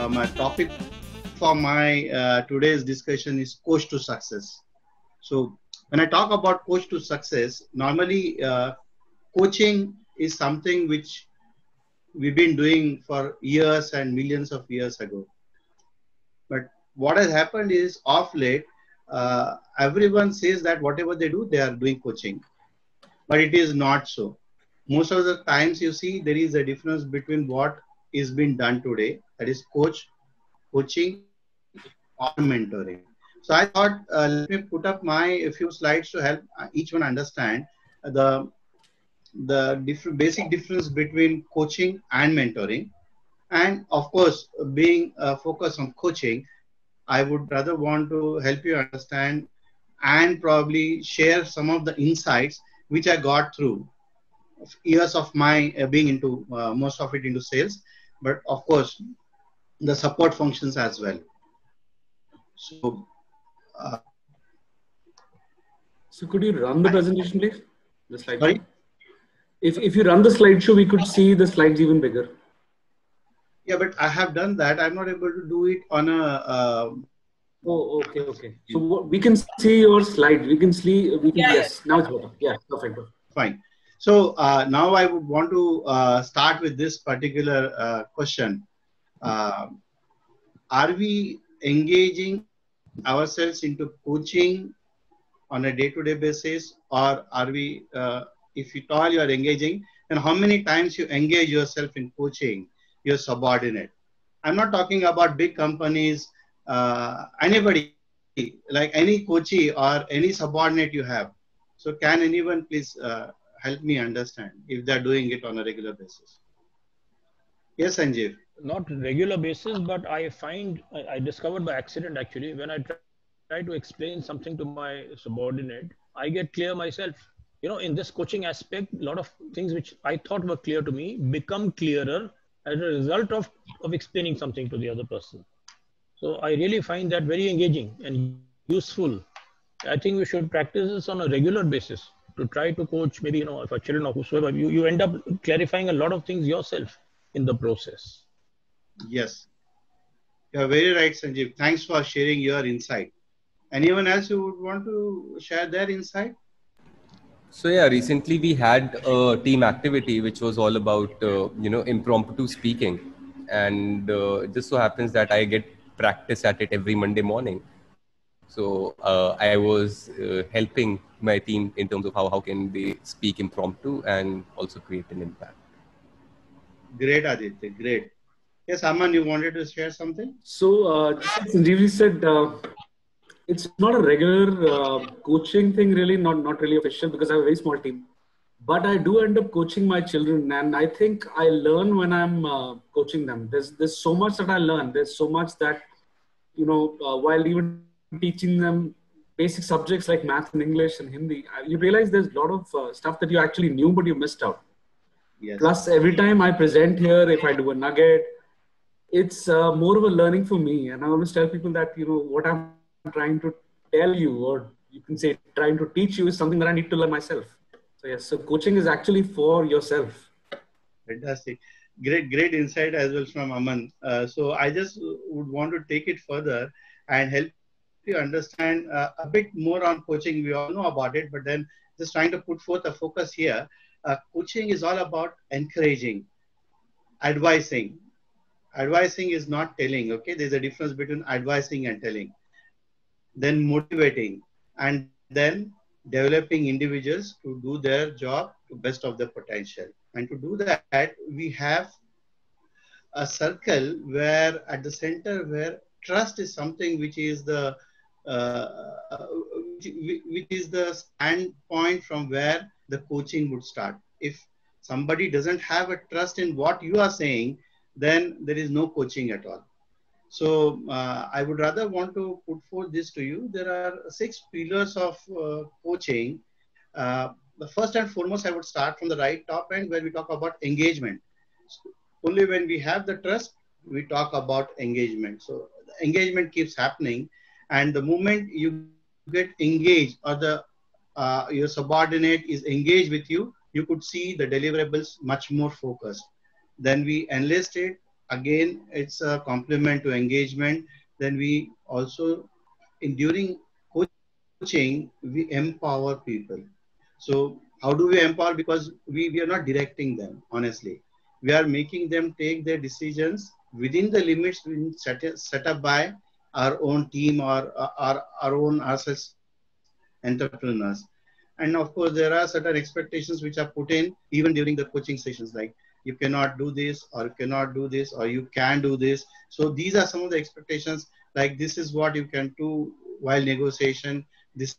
my topic for my today's discussion is coach to success. So when I talk about coach to success, normally coaching is something which we've been doing for years and millions of years ago. But what has happened is of late, everyone says that whatever they do, they are doing coaching. But it is not so. Most of the times you see there is a difference between what is being done today, that is coaching or mentoring. So I thought let me put up my a few slides to help each one understand the basic difference between coaching and mentoring. And of course, being focused on coaching, I would rather want to help you understand and probably share some of the insights which I got through years of my being into most of it into sales, but of course the support functions as well. So, so could you run the presentation, please? The slideshow. Sorry? If you run the slideshow, we could see the slides even bigger. Yeah, but I have done that. I'm not able to do it on a. Oh, okay. So we can see your slide. We can see. Yes. Now it's better. Yeah, perfect. Fine. So now I would want to start with this particular question. Are we engaging ourselves into coaching on a day-to-day basis, or are we, if at all you are engaging, then how many times you engage yourself in coaching your subordinate? I'm not talking about big companies, anybody, like any coachee or any subordinate you have. So can anyone please help me understand if they're doing it on a regular basis? Yes, Sanjeev. Not regular basis, but I discovered by accident actually, when I try to explain something to my subordinate, I get clear myself. In this coaching aspect, a lot of things which I thought were clear to me become clearer as a result of explaining something to the other person. So I really find that very engaging and useful. I think we should practice this on a regular basis to try to coach, maybe, if a children or whosoever, you end up clarifying a lot of things yourself in the process. Yes. You're very right, Sanjeev. Thanks for sharing your insight. Anyone else who would want to share their insight? So yeah, recently we had a team activity which was all about impromptu speaking, and it just so happens that I get practice at it every Monday morning. So I was helping my team in terms of how can they speak impromptu and also create an impact. Great, Aditya. Great. Yes, Aman, you wanted to share something? So just like Sanjeev said, it's not a regular coaching thing, really, not really official, because I have a very small team. But I do end up coaching my children, and I think I learn when I'm coaching them. There's so much that I learn. There's so much that, while even teaching them basic subjects like math and English and Hindi, you realize there's a lot of stuff that you actually knew, but you missed out. Yes. Plus, every time I present here, if I do a nugget, it's more of a learning for me. And I always tell people that, what I'm trying to tell you, or you can say trying to teach you, is something that I need to learn myself. So yes, so coaching is actually for yourself. Fantastic. Great insight as well from Aman. So I just would want to take it further and help you understand a bit more on coaching. We all know about it, but then just trying to put forth a focus here. Coaching is all about encouraging, advising. Advising is not telling, okay? There's a difference between advising and telling. Then motivating, and then developing individuals to do their job to best of their potential. And to do that, we have a circle where at the center where trust is something which is the standpoint from where the coaching would start. If somebody doesn't have a trust in what you are saying, then there is no coaching at all. So I would rather want to put forth this to you. There are 6 pillars of coaching. The first and foremost, I would start from the right top end where we talk about engagement. So only when we have the trust, we talk about engagement. So the engagement keeps happening, and the moment you get engaged, or your subordinate is engaged with you, you could see the deliverables much more focused. Then we enlist it, again, it's a complement to engagement. Then we also, during coaching, we empower people. So how do we empower? Because we are not directing them, honestly. We are making them take their decisions within the limits set up by our own team or our own ourselves entrepreneurs. And of course, there are certain expectations which are put in even during the coaching sessions, like you cannot do this, or you cannot do this, or you can do this. So these are some of the expectations, like this is what you can do while negotiation. This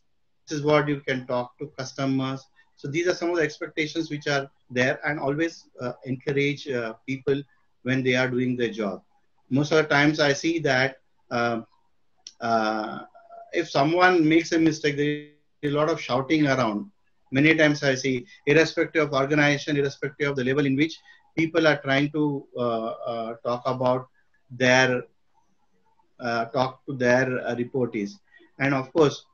is what you can talk to customers. So these are some of the expectations which are there, and always encourage people when they are doing their job. Most of the times I see that if someone makes a mistake, there is a lot of shouting around. Many times I see, irrespective of organization, irrespective of the level in which people are trying to talk about their talk to their reportees. And of course,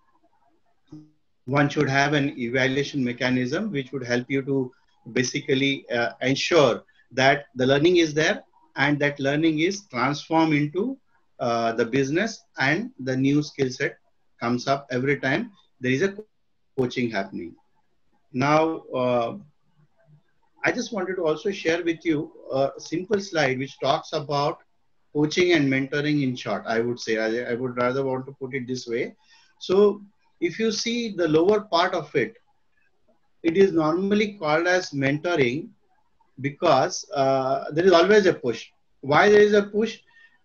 one should have an evaluation mechanism which would help you to basically ensure that the learning is there, and that learning is transformed into the business, and the new skill set comes up every time there is a coaching happening. Now, I just wanted to also share with you a simple slide which talks about coaching and mentoring in short. I would say, I would rather want to put it this way. So if you see the lower part of it, it is normally called as mentoring because there is always a push. Why there is a push?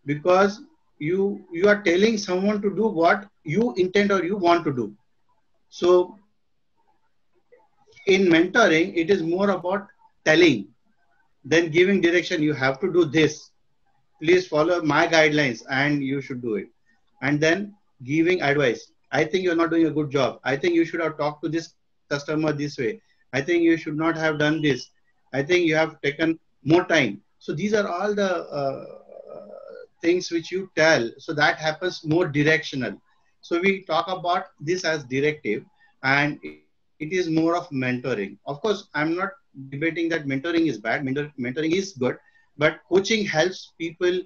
Because you are telling someone to do what you intend or you want to do. So in mentoring, it is more about telling than giving direction. You have to do this. Please follow my guidelines and you should do it. And then giving advice. I think you're not doing a good job. I think you should have talked to this customer this way. I think you should not have done this. I think you have taken more time. So these are all the things which you tell. So that happens more directional. So we talk about this as directive, and it is more of mentoring. Of course, I'm not debating that mentoring is bad. Mentoring is good, but coaching helps people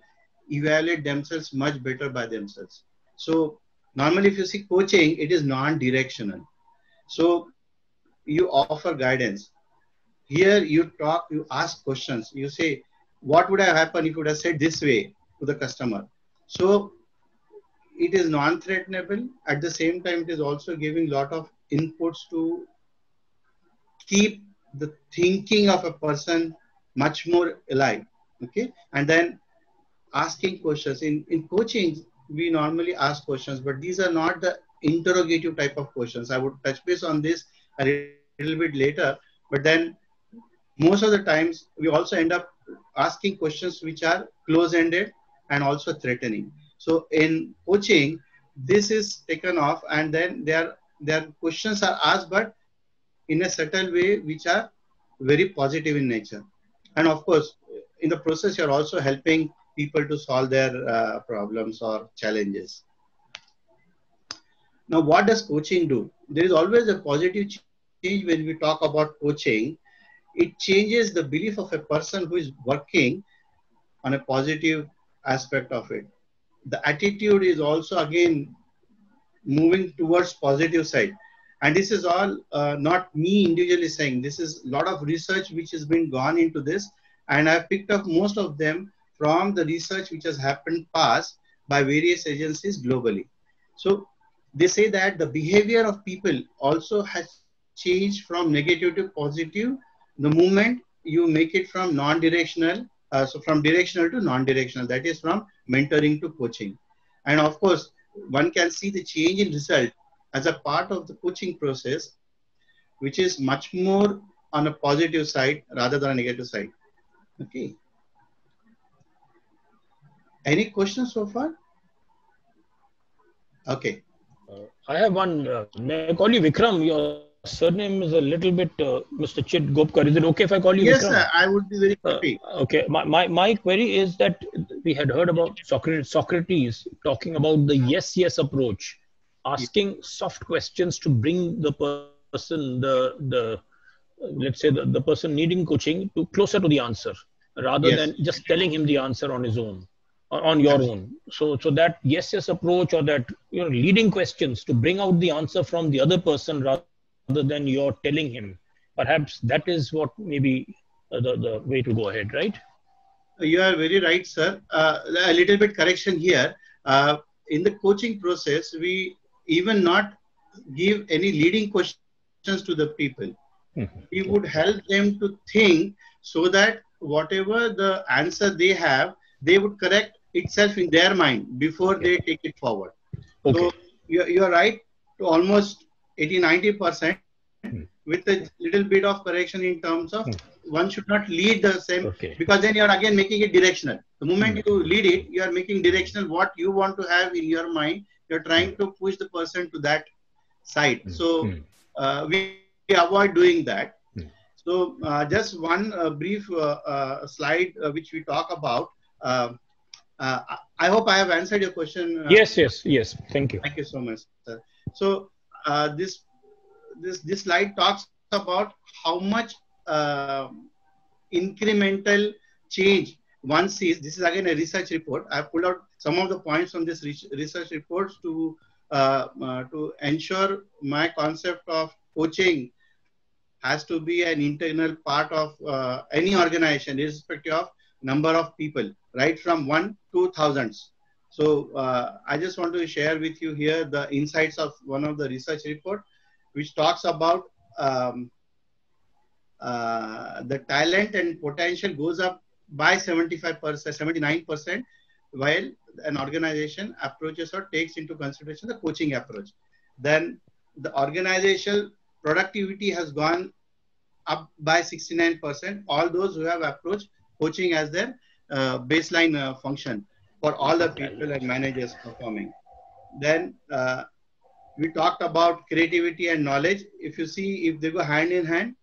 evaluate themselves much better by themselves. So normally if you see coaching, it is non-directional. So you offer guidance. Here you talk, you ask questions. You say, what would have happened if you would have said this way to the customer? So it is non-threatenable. At the same time, it is also giving a lot of inputs to keep the thinking of a person much more alive. Okay. And then asking questions. In coaching, we normally ask questions, but these are not the interrogative type of questions. I would touch base on this a little bit later, but then most of the times we also end up asking questions which are close-ended and also threatening. So in coaching, this is taken off, and then their questions are asked, but in a subtle way, which are very positive in nature. And of course, in the process, you're also helping people to solve their problems or challenges. Now, what does coaching do? There is always a positive change when we talk about coaching. It changes the belief of a person who is working on a positive aspect of it. The attitude is also again moving towards positive side. And this is all not me individually saying. This is a lot of research which has been gone into this. And I've picked up most of them from the research which has happened past by various agencies globally. So they say that the behavior of people also has changed from negative to positive the moment you make it from non-directional, so from directional to non-directional, that is from mentoring to coaching. And of course, one can see the change in result as a part of the coaching process, which is much more on a positive side rather than a negative side. Okay. Any questions so far? Okay. I have one. May I call you Vikram? Your surname is a little bit Mr. Chit Gopkar. Is it okay if I call you yes, Vikram? Yes, I would be very happy. Okay. My query is that we had heard about Socrates talking about the yes approach, asking soft questions to bring the person, let's say the person needing coaching to closer to the answer. rather Yes. than just telling him the answer on his own, or on your own. So that yes approach, or that leading questions to bring out the answer from the other person rather than you're telling him. Perhaps that is what maybe the way to go ahead, right? You are very right, sir. A little bit correction here. In the coaching process, we even not give any leading questions to the people. We would help them to think so that whatever the answer they have, they would correct itself in their mind before they take it forward. Okay. So you are right to almost 80-90% with a little bit of correction in terms of one should not lead the same, because then you are again making it directional. The moment you lead it, you are making directional what you want to have in your mind. You are trying to push the person to that side. So we avoid doing that. So just one brief slide which we talk about. I hope I have answered your question. Yes. Thank you. Thank you so much, sir. So this slide talks about how much incremental change one sees. This is again a research report. I pulled out some of the points from this research reports to ensure my concept of coaching has to be an internal part of any organization, irrespective of number of people, right from 1 to thousands. So I just want to share with you here the insights of one of the research report, which talks about the talent and potential goes up by 75%, 79%, while an organization approaches or takes into consideration the coaching approach. Then the organizational productivity has gone up by 69%. All those who have approached coaching as their baseline function for all the people and managers performing. Then we talked about creativity and knowledge. If you see, if they go hand in hand,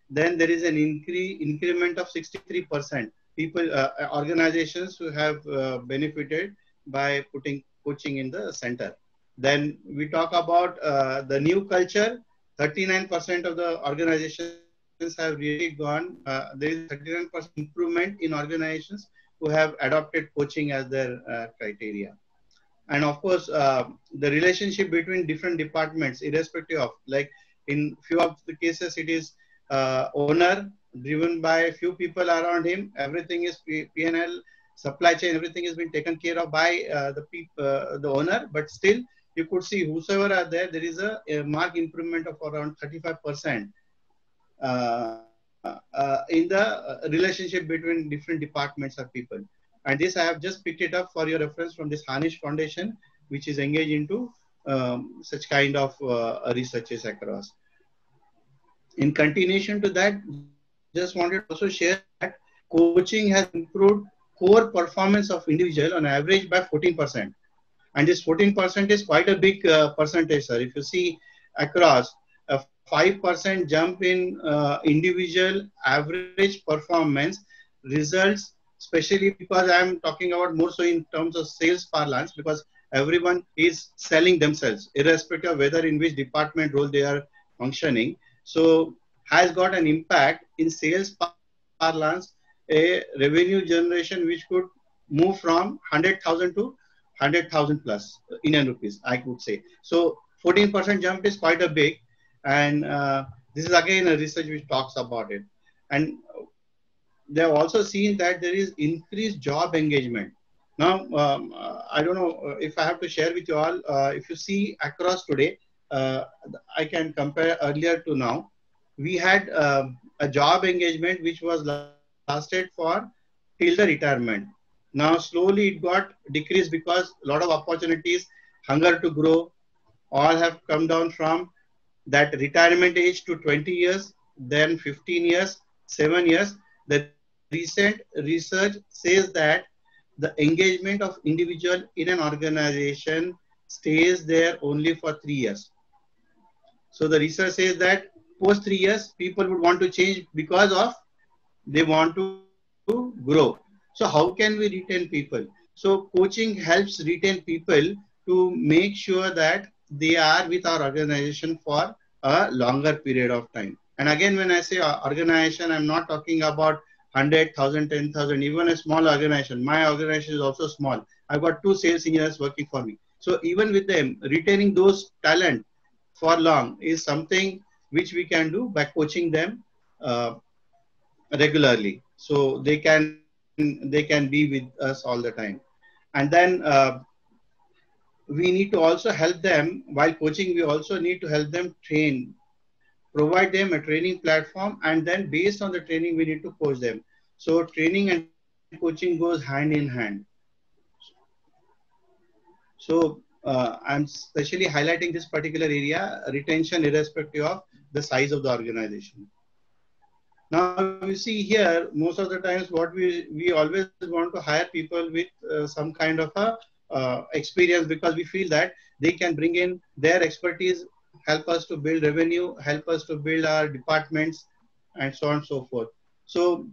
then there is an increment of 63%. People, organizations who have benefited by putting coaching in the center. Then we talk about the new culture. 39% of the organizations have really gone. There is 39% improvement in organizations who have adopted coaching as their criteria. And of course, the relationship between different departments, irrespective of, like in few of the cases, it is owner driven by a few people around him. Everything is P&L, supply chain, everything has been taken care of by the owner. But still, you could see whosoever are there, there is a marked improvement of around 35% in the relationship between different departments of people. And this I have just picked it up for your reference from this Harnish Foundation, which is engaged into such kind of researches across. In continuation to that, just wanted to also share that coaching has improved core performance of individual on average by 14%. And this 14% is quite a big percentage, sir. If you see across, a 5% jump in individual average performance results, especially because I am talking about more so in terms of sales parlance, because everyone is selling themselves, irrespective of whether in which department role they are functioning. So has got an impact in sales parlance, a revenue generation which could move from 100,000 to 100,000 plus Indian rupees, I could say. So 14% jump is quite a big, and this is again a research which talks about it. And they have also seen that there is increased job engagement. Now, I don't know if I have to share with you all, if you see across today, I can compare earlier to now. We had a job engagement which was lasted for till the retirement. Now, slowly it got decreased because a lot of opportunities, hunger to grow, all have come down from that retirement age to 20 years, then 15 years, 7 years. The recent research says that the engagement of individual in an organization stays there only for 3 years. So the research says that post 3 years, people would want to change because of they want to grow. So how can we retain people? So coaching helps retain people to make sure that they are with our organization for a longer period of time. And again, when I say organization, I'm not talking about 100,000, 10,000, even a small organization. My organization is also small. I've got 2 sales engineers working for me. So even with them, retaining those talent for long is something which we can do by coaching them regularly. So they can be with us all the time. And then we need to also help them while coaching. We also need to help them train, provide them a training platform, and then based on the training, we need to coach them. So training and coaching goes hand in hand. So I'm especially highlighting this particular area, retention irrespective of the size of the organization. Now you see here, most of the times what we always want to hire people with some kind of a experience, because we feel that they can bring in their expertise, help us to build revenue, help us to build our departments, and so on and so forth. So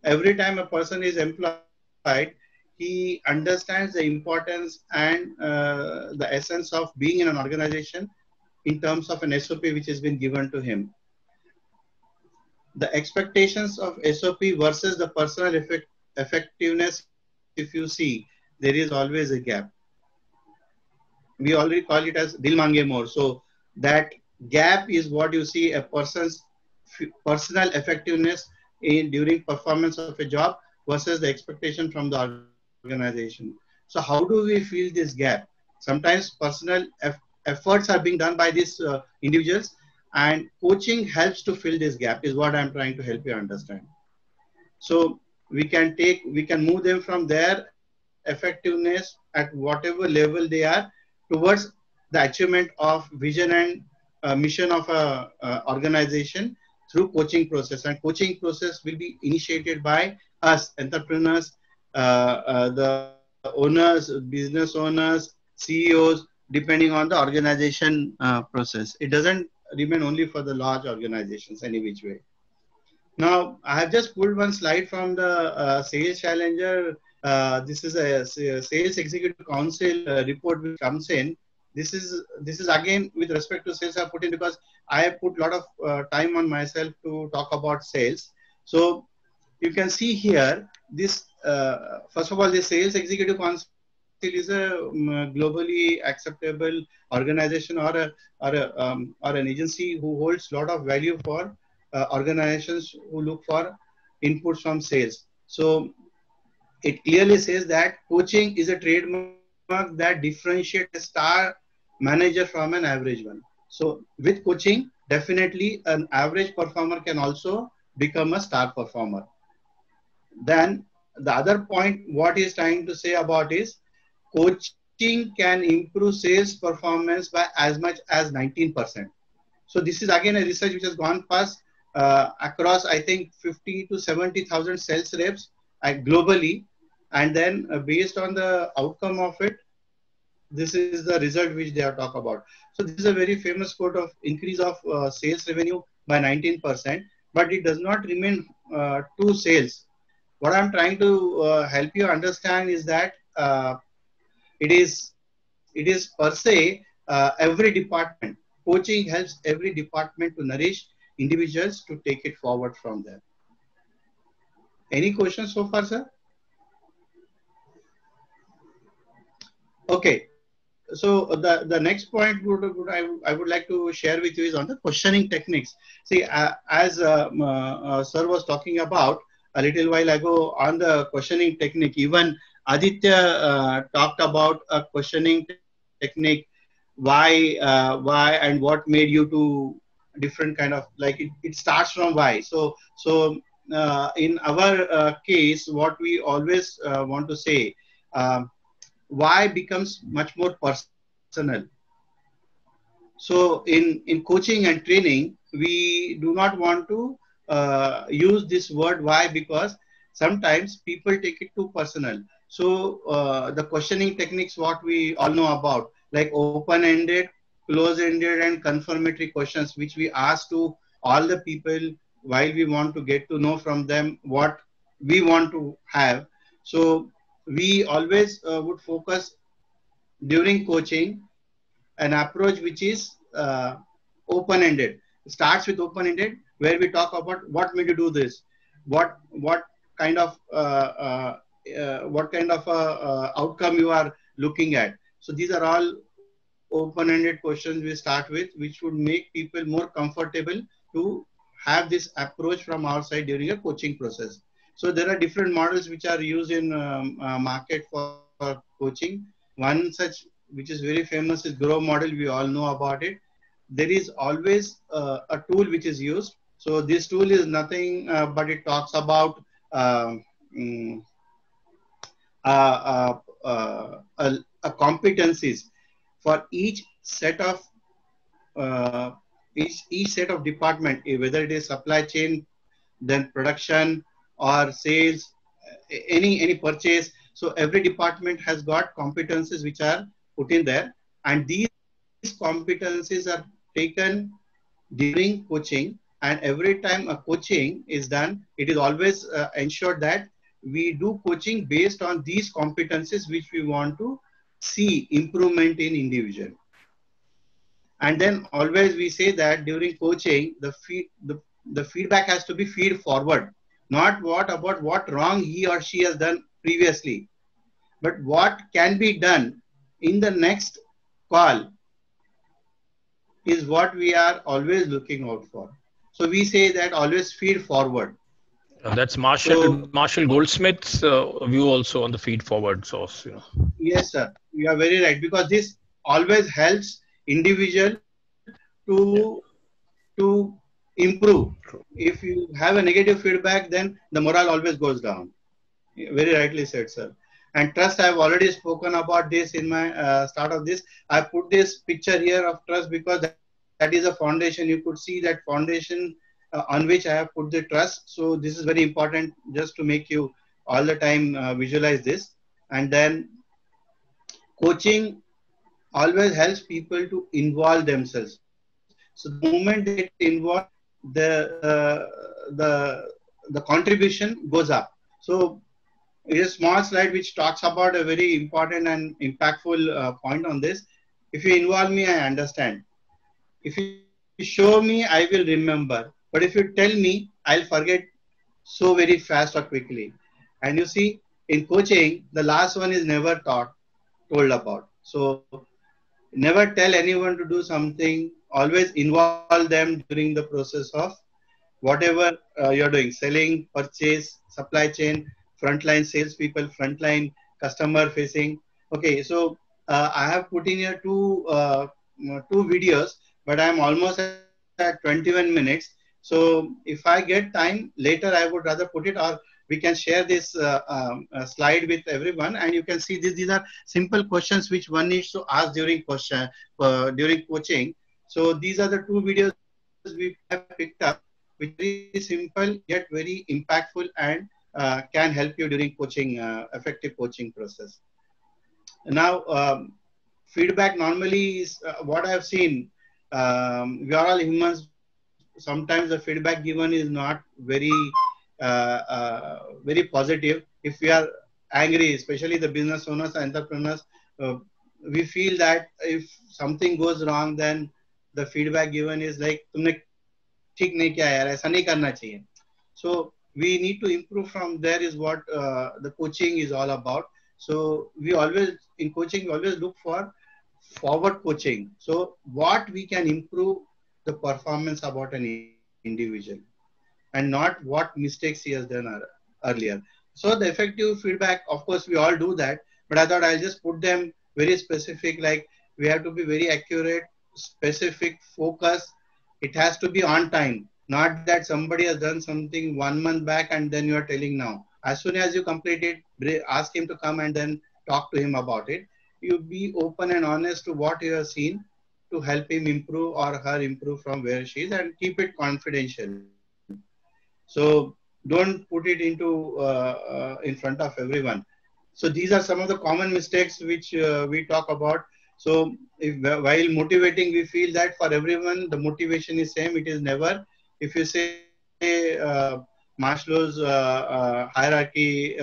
every time a person is employed, he understands the importance and the essence of being in an organization in terms of an SOP which has been given to him. The expectations of SOP versus the personal effectiveness, if you see, there is always a gap. We already call it as dil mange more. So that gap is what you see a person's personal effectiveness during performance of a job versus the expectation from the organization. So how do we fill this gap? Sometimes personal efforts are being done by these individuals, and coaching helps to fill this gap, is what I'm trying to help you understand. So we can move them from their effectiveness at whatever level they are towards the achievement of vision and mission of a organization through coaching process. And coaching process will be initiated by us entrepreneurs, the owners, business owners, CEOs, depending on the organization process. It doesn't remain only for the large organizations any which way. Now, I have just pulled one slide from the Sales Challenger. This is a Sales Executive Council report which comes in. This is again with respect to sales I put in because I have put a lot of time on myself to talk about sales. So you can see here this, first of all, the Sales Executive Council is a globally acceptable organization or an agency who holds a lot of value for organizations who look for inputs from sales. So it clearly says that coaching is a trademark that differentiates a star manager from an average one. So with coaching, definitely an average performer can also become a star performer. Then the other point what he is trying to say about is coaching can improve sales performance by as much as 19%. So this is again a research which has gone past across, I think, 50 to 70,000 sales reps globally. And then based on the outcome of it, this is the result which they are talking about. So this is a very famous quote of increase of sales revenue by 19%, but it does not remain to sales. What I'm trying to help you understand is that it is per se every department. Coaching helps every department to nourish individuals to take it forward from there. Any questions so far, sir? Okay. So the next point I would like to share with you is on the questioning techniques. See, as sir was talking about a little while ago on the questioning technique, even Aditya talked about a questioning technique. Why and what made you to different kind of, like it starts from why. So in our case, what we always want to say, why becomes much more personal. So in coaching and training, we do not want to use this word why, because sometimes people take it too personal. So the questioning techniques, what we all know about, like open-ended, close-ended, and confirmatory questions, which we ask to all the people while we want to get to know from them what we want to have. So we always would focus during coaching an approach which is open-ended. It starts with open-ended, where we talk about what made you do this, what kind of outcome you are looking at. So these are all open-ended questions we start with, which would make people more comfortable to have this approach from our side during a coaching process. So there are different models which are used in market for coaching. One such which is very famous is Grow model. We all know about it. There is always a tool which is used. So this tool is nothing but it talks about competencies for each set of each set of department, whether it is supply chain, then production or sales, any purchase. So every department has got competencies which are put in there, and these competencies are taken during coaching. And every time a coaching is done, it is always ensured that we do coaching based on these competencies which we want to see improvement in individual. And then always we say that during coaching, the feedback has to be feed forward, not what wrong he or she has done previously, but what can be done in the next call is what we are always looking out for. So we say that always feed forward. That's Marshall Goldsmith's view also on the feed forward source. Yes, sir. You are very right, because this always helps individual to improve. If you have a negative feedback, then the morale always goes down. Very rightly said, sir. And trust, I have already spoken about this in my start of this. I put this picture here of trust because that is a foundation. You could see that foundation on which I have put the trust. So this is very important just to make you all the time visualize this. And then coaching always helps people to involve themselves. So the moment they get involved, the contribution goes up. So it is a small slide which talks about a very important and impactful point on this. If you involve me, I understand. If you show me, I will remember. But if you tell me, I'll forget so very fast or quickly. And you see, in coaching, the last one is never told about. So never tell anyone to do something. Always involve them during the process of whatever you're doing: selling, purchase, supply chain, frontline salespeople, frontline customer facing. Okay, so I have put in here two videos, but I'm almost at 21 minutes. So if I get time later, I would rather put it, or we can share this slide with everyone, and you can see these are simple questions which one needs to ask during coaching. So these are the two videos we have picked up, which are very simple yet very impactful and can help you during coaching, effective coaching process. Now, feedback normally is what I have seen. We are all humans. Sometimes the feedback given is not very very positive. If we are angry, especially the business owners, entrepreneurs, we feel that if something goes wrong, then the feedback given is like, "तुमने ठीक नहीं किया यार, ऐसा नहीं करना चाहिए." So we need to improve from there is what the coaching is all about. So we always, in coaching, we always look for forward coaching. So what we can improve the performance about an individual, and not what mistakes he has done earlier. So the effective feedback, of course, we all do that, but I thought I'll just put them very specific, like we have to be very accurate, specific, focus. It has to be on time, not that somebody has done something 1 month back and then you are telling now. As soon as you complete it, ask him to come and then talk to him about it. You be open and honest to what you have seen to help him improve or her improve from where she is, and keep it confidential. So don't put it into in front of everyone. So these are some of the common mistakes which we talk about. So while motivating, we feel that for everyone, the motivation is same. It is never. If you say Maslow's hierarchy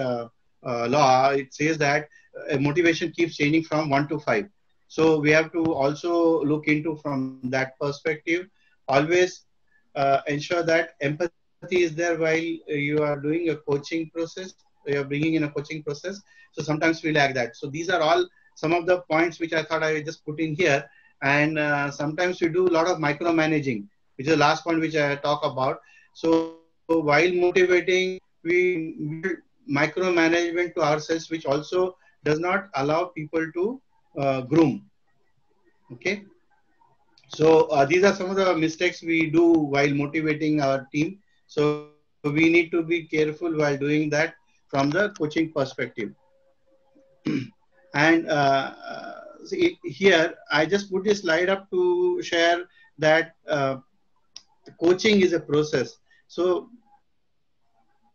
law, it says that motivation keeps changing from 1 to 5. So we have to also look into from that perspective. Always ensure that empathy is there while you are doing a coaching process, you are bringing in a coaching process. So sometimes we lack that. So these are all some of the points which I thought I would just put in here. And sometimes we do a lot of micromanaging, which is the last point which I talk about. So while motivating, we build micromanagement to ourselves, which also does not allow people to groom. Okay. So these are some of the mistakes we do while motivating our team. So we need to be careful while doing that from the coaching perspective. And see, here I just put this slide up to share that coaching is a process. So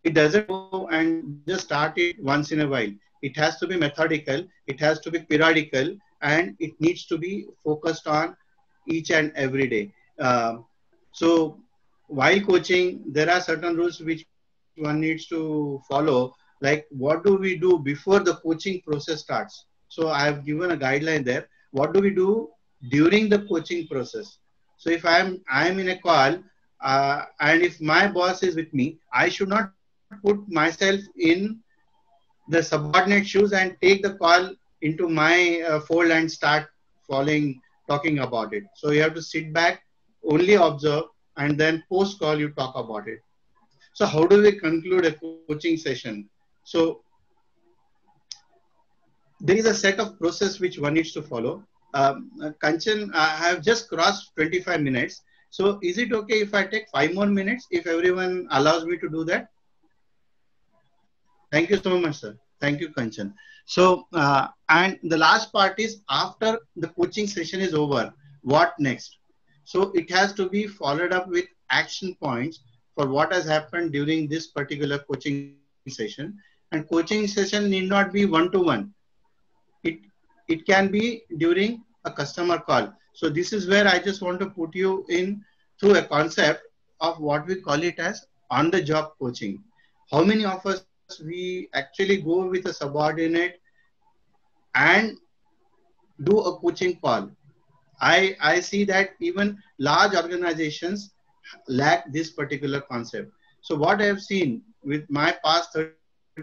it doesn't go and just start it once in a while. It has to be methodical, it has to be periodical, and it needs to be focused on each and every day. So while coaching, there are certain rules which one needs to follow, like what do we do before the coaching process starts. So I have given a guideline there. What do we do during the coaching process? So if I'm in a call and if my boss is with me, I should not put myself in the subordinate shoes and take the call into my fold and start talking about it. So you have to sit back, only observe, and then post call you talk about it. So how do we conclude a coaching session? So there is a set of process which one needs to follow. Kanchan, I have just crossed 25 minutes. So is it okay if I take 5 more minutes, if everyone allows me to do that? Thank you so much, sir. Thank you, Kanchan. So, and the last part is after the coaching session is over, what next? So it has to be followed up with action points for what has happened during this particular coaching session. And coaching session need not be one-to-one. It can be during a customer call. So this is where I just want to put you in through a concept of what we call it as on-the-job coaching. How many of us we actually go with a subordinate and do a coaching call? I see that even large organizations lack this particular concept. So what I have seen with my past 30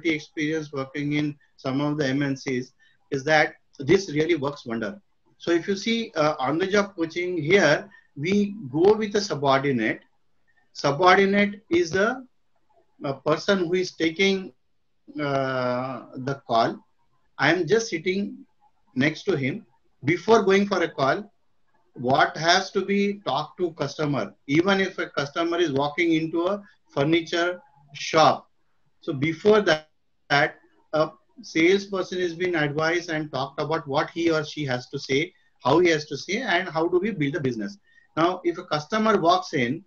experience working in some of the MNCs is that this really works wonder. So if you see on-the-job coaching here, we go with a subordinate. Subordinate is a person who is taking the call. I am just sitting next to him. Before going for a call, what has to be talked to customer, even if a customer is walking into a furniture shop. So before that, a salesperson has been advised and talked about what he or she has to say, how he has to say, and how do we build a business. Now, if a customer walks in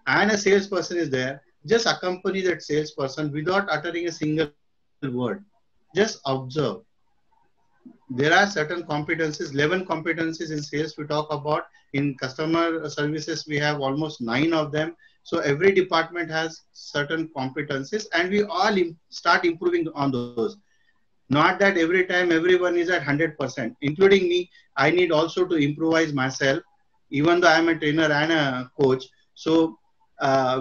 and a salesperson is there, just accompany that salesperson without uttering a single word. Just observe. There are certain competencies, 11 competencies in sales we talk about. In customer services, we have almost 9 of them. So every department has certain competencies and we all start improving on those. Not that every time everyone is at 100%, including me. I need also to improvise myself, even though I'm a trainer and a coach. So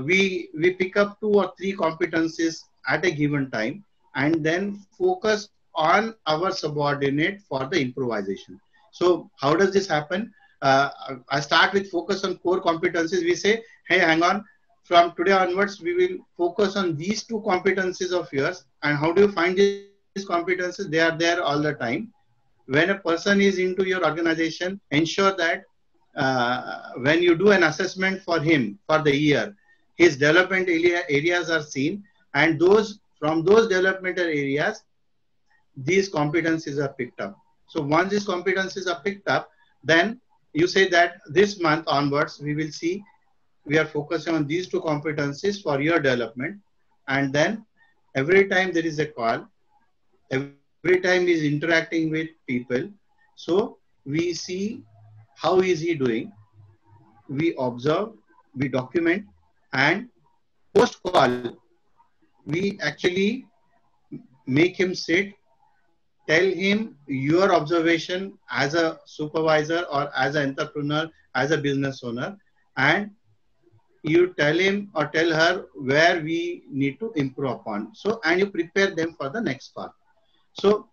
we pick up 2 or 3 competencies at a given time and then focus on our subordinate for the improvisation. So how does this happen? I start with focus on core competencies. We say, hey, hang on, from today onwards, we will focus on these 2 competencies of yours. And how do you find these competencies? They are there all the time. When a person is into your organization, ensure that when you do an assessment for him for the year, his development areas are seen, and from those developmental areas, these competencies are picked up. So once these competencies are picked up, then you say that this month onwards, we are focusing on these 2 competencies for your development. And then every time there is a call, every time he is interacting with people, so we see how is he doing, we observe, we document, and post call, we actually make him sit, tell him your observation as a supervisor or as an entrepreneur, as a business owner, and you tell him or tell her where we need to improve upon. So, and you prepare them for the next call. So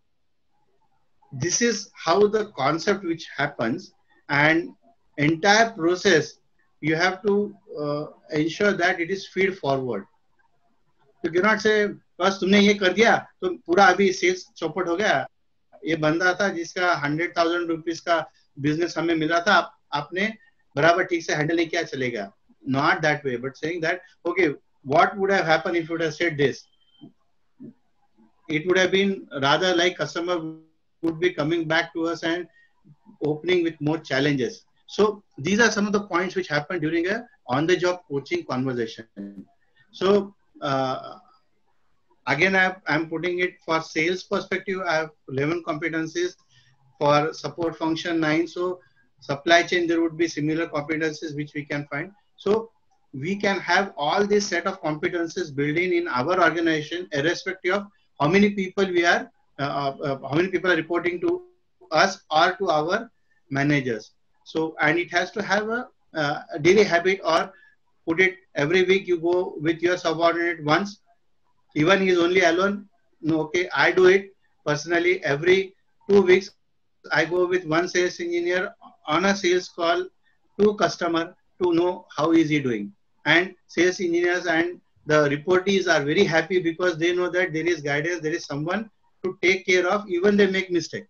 this is how the concept which happens, and entire process you have to ensure that it is feed forward. You cannot say बस तुमने ये कर दिया तो पूरा अभी sales चौपट हो गया. ये बंदा था जिसका 100,000 रुपीस का बिजनेस हमें मिला था, आपने बराबर ठीक से हैंडल नहीं किया, चलेगा. Not that way, but saying that, okay, what would have happened if you would have said this? It would have been rather like customer would be coming back to us and opening with more challenges. So these are some of the points which happen during a on-the-job coaching conversation. So again, I'm putting it for sales perspective. I have 11 competencies. For support function 9. So supply chain, there would be similar competencies which we can find. So we can have all this set of competencies built in our organization, irrespective of how many people we are, how many people are reporting to us or to our managers. So, and it has to have a daily habit, or put it every week you go with your subordinate once. Even he is only alone. No, okay, I do it personally. Every 2 weeks, I go with one sales engineer on a sales call to customer to know how is he doing. And sales engineers and the reportees are very happy because they know that there is guidance, there is someone to take care of, even they make mistake.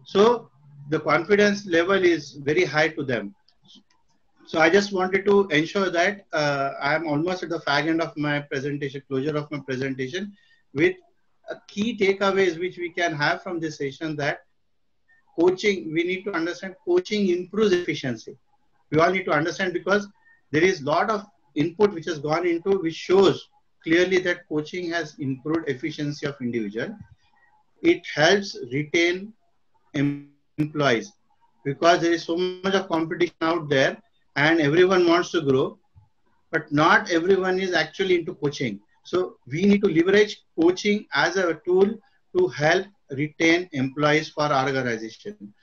So the confidence level is very high to them. So I just wanted to ensure that I am almost at the fag end of my presentation, closure of my presentation, with key takeaways which we can have from this session, that coaching, we need to understand coaching improves efficiency. We all need to understand, because there is a lot of input which has gone into, which shows clearly that coaching has improved efficiency of individual. It helps retain employees, because there is so much of competition out there and everyone wants to grow, but not everyone is actually into coaching. So we need to leverage coaching as a tool to help retain employees for our organization.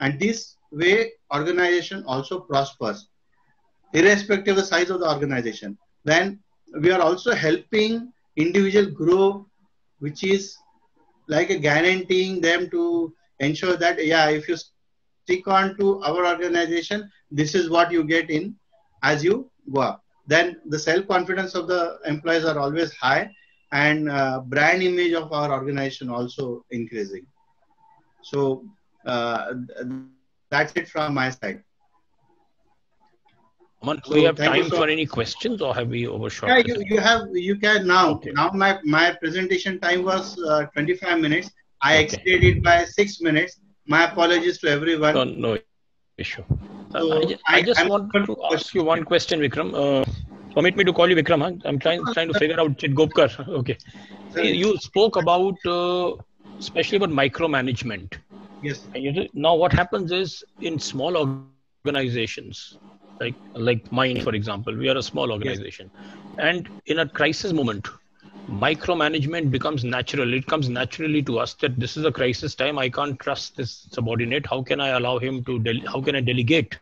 And this way, organization also prospers, irrespective of the size of the organization. Then we are also helping individual grow, which is like a guaranteeing them to ensure that, yeah, if you stick on to our organization, this is what you get in as you go up. Then the self-confidence of the employees are always high, and brand image of our organization also increasing. So that's it from my side. Aman, do we have time for any questions, or have we overshot? Yeah, you can now. Okay. Now my presentation time was 25 minutes. I extended it by 6 minutes. My apologies to everyone. No issue. So I just want to ask you one question, Vikram. Permit me to call you Vikram. Huh? I'm trying to figure out Chit Gopkar. Okay. You spoke about, especially about micromanagement. Yes. And now what happens is, in small organizations, like mine, for example, we are a small organization. Yes. And in a crisis moment, micromanagement becomes natural. It comes naturally to us that this is a crisis time. I can't trust this subordinate. How can I allow him to, how can I delegate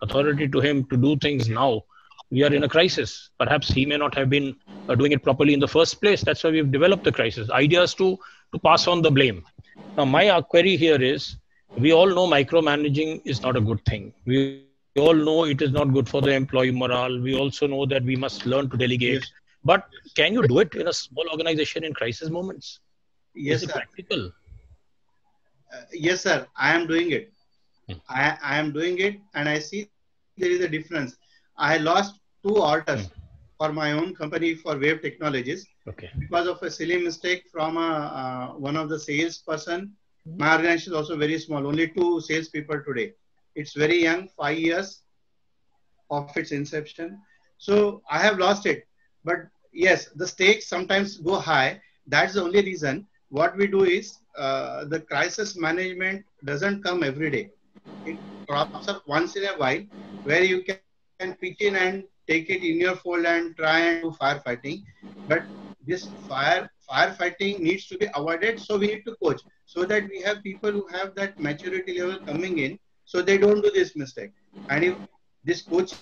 authority to him to do things now? We are in a crisis. Perhaps he may not have been doing it properly in the first place. That's why we've developed the crisis. Ideas to pass on the blame. Now, my query here is, we all know micromanaging is not a good thing. We all know it is not good for the employee morale. We also know that we must learn to delegate. Yes. But can you do it in a small organization in crisis moments? Yes, is it practical? Yes, sir. I am doing it. I am doing it, and I see there is a difference. I lost 2 orders for my own company for Wave Technologies because of a silly mistake from one of the salesperson. My organization is also very small, only 2 salespeople today. It's very young, 5 years of its inception. So I have lost it. But yes, the stakes sometimes go high. That's the only reason. What we do is, the crisis management doesn't come every day. It crops up once in a while, where you can pitch in and take it in your fold and try and do firefighting. But this firefighting needs to be avoided. So we need to coach, so that we have people who have that maturity level coming in, so they don't do this mistake. And if this coaching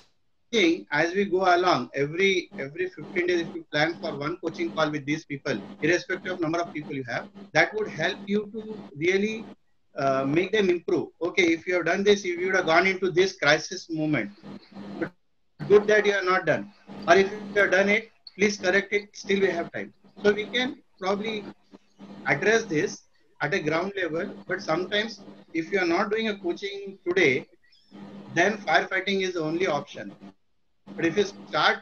coaching, as we go along, every 15 days, if you plan for one coaching call with these people, irrespective of number of people you have, that would help you to really make them improve. Okay, if you have done this, if you would have gone into this crisis moment, but good that you have not done. Or if you have done it, please correct it. Still, we have time. So we can probably address this at a ground level. But sometimes, if you are not doing a coaching today, then firefighting is the only option. But if you start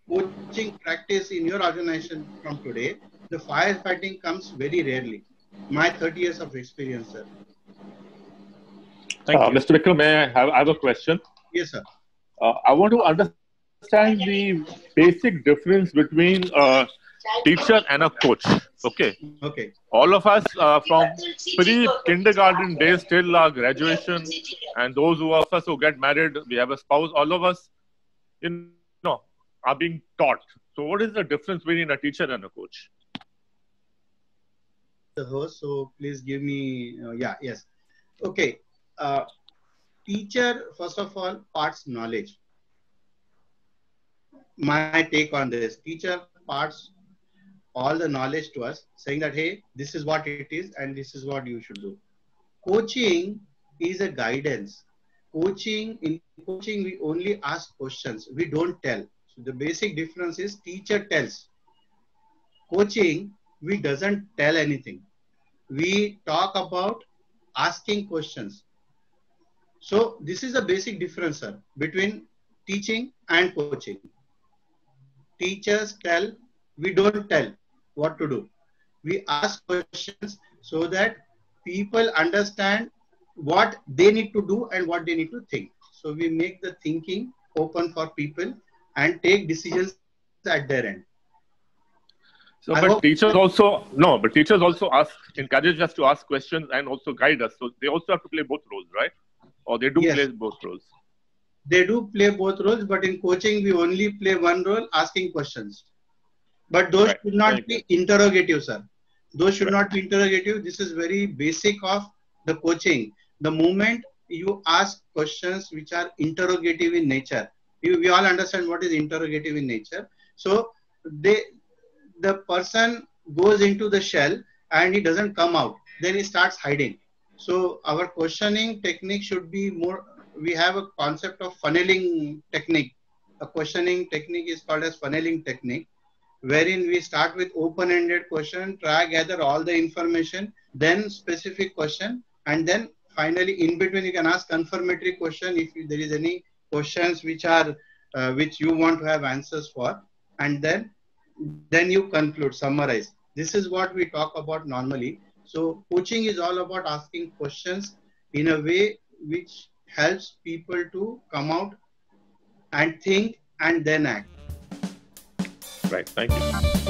coaching practice in your organization from today, the firefighting comes very rarely. My 30 years of experience, sir. Thank you. Mr. Vikram, I have a question. Yes, sir. I want to understand the basic difference between a teacher and a coach. Okay. Okay. All of us from pre-kindergarten days till our graduation, and those of us who get married, we have a spouse, all of us, are being taught. So what is the difference between a teacher and a coach? The host, so please give me, yes. Okay. Teacher, first of all, parts knowledge. My take on this, teacher parts all the knowledge to us, saying that, hey, this is what it is and this is what you should do. Coaching is a guidance. In coaching, we only ask questions. We don't tell. So the basic difference is teacher tells. Coaching, we doesn't tell anything. We talk about asking questions. So this is a basic difference, sir, between teaching and coaching. Teachers tell, we don't tell what to do. We ask questions so that people understand what they need to do and what they need to think. So we make the thinking open for people and take decisions at their end. So, but teachers also encourage us to ask questions and also guide us. So they also have to play both roles, right? Or they do play both roles? They do play both roles, but in coaching, we only play one role, asking questions. But those should not be interrogative, sir. Those should not be interrogative. This is very basic of the coaching. The moment you ask questions which are interrogative in nature, we all understand what is interrogative in nature. So the person goes into the shell and he doesn't come out. Then he starts hiding. So our questioning technique should be more, we have a concept of funneling technique. A questioning technique is called as funneling technique, wherein we start with open-ended question, gather all the information, then specific question, and then finally in between you can ask confirmatory question if there is any questions which are which you want to have answers for, and then you conclude, summarize. This is what we talk about normally. So coaching is all about asking questions in a way which helps people to come out and think and then act. Right. Thank you.